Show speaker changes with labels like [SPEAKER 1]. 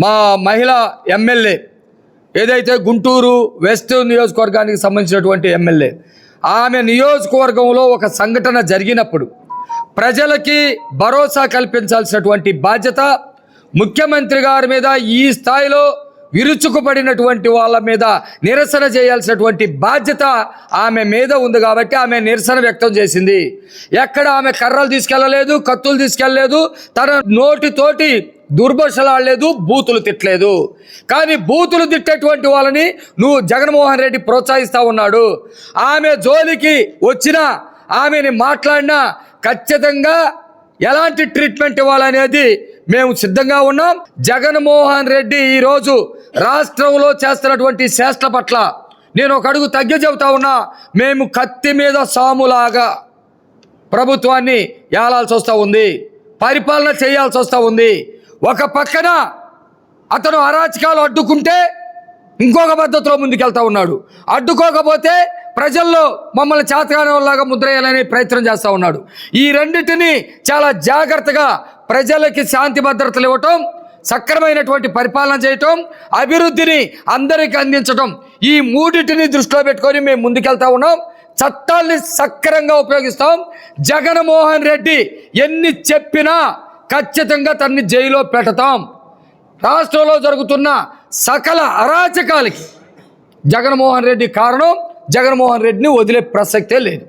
[SPEAKER 1] మా మహిళా ఎమ్మెల్యే ఏదైతే గుంటూరు వెస్ట్ నియోజకవర్గానికి సంబంధించినటువంటి ఎమ్మెల్యే, ఆమె నియోజకవర్గంలో ఒక సంఘటన జరిగినప్పుడు ప్రజలకి భరోసా కల్పించాల్సినటువంటి బాధ్యత ముఖ్యమంత్రి గారి మీద, ఈ స్థాయిలో విరుచుకుపడినటువంటి వాళ్ళ మీద నిరసన చేయాల్సినటువంటి బాధ్యత ఆమె మీద ఉంది కాబట్టి ఆమె నిరసన వ్యక్తం చేసింది. ఎక్కడ ఆమె కర్రలు తీసుకెళ్ళలేదు, కత్తులు తీసుకెళ్ళలేదు, తన నోటితోటి దుర్భాషలాడలేదు, బూతులు తిట్టలేదు. కానీ బూతులు తిట్టేటువంటి వాళ్ళని నువ్వు జగన్మోహన్ రెడ్డి ప్రోత్సహిస్తూ ఉన్నాడు. ఆమె జోలికి వచ్చినా, ఆమెని మాట్లాడినా ఖచ్చితంగా ఎలాంటి ట్రీట్మెంట్ ఇవ్వాలనేది మేము సిద్ధంగా ఉన్నాం. జగన్మోహన్ రెడ్డి ఈరోజు రాష్ట్రంలో చేస్తున్నటువంటి చేష్టల పట్ల నేను ఒక అడుగు తగ్గి చెబుతా ఉన్నా. మేము కత్తి మీద సాములాగా ప్రభుత్వాన్ని ఏలాల్సి వస్తూ ఉంది, పరిపాలన చేయాల్సి వస్తూ ఉంది. ఒక పక్కన అతను అరాచకాలు అడ్డుకుంటే ఇంకొక పద్ధతిలో ముందుకెళ్తా ఉన్నాడు, అడ్డుకోకపోతే ప్రజల్లో మమ్మల్ని చేతగానేలాగా ముద్రేయాలని ప్రయత్నం చేస్తూ ఉన్నాడు. ఈ రెండింటిని చాలా జాగ్రత్తగా ప్రజలకి శాంతి భద్రతలు ఇవ్వటం, సక్రమైనటువంటి పరిపాలన చేయటం, అభివృద్ధిని అందరికీ అందించటం, ఈ మూడింటిని దృష్టిలో పెట్టుకొని మేము ముందుకెళ్తా ఉన్నాం. చట్టాల్ని సక్రమంగా ఉపయోగిస్తాం. జగన్మోహన్ రెడ్డి ఎన్ని చెప్పినా ఖచ్చితంగా తన్ని జైల్లో పెడతాం. రాష్ట్రంలో జరుగుతున్న సకల అరాచకాలకి జగన్మోహన్ రెడ్డి కారణం. జగన్మోహన్ రెడ్డిని వదిలే ప్రసక్తే లేదు.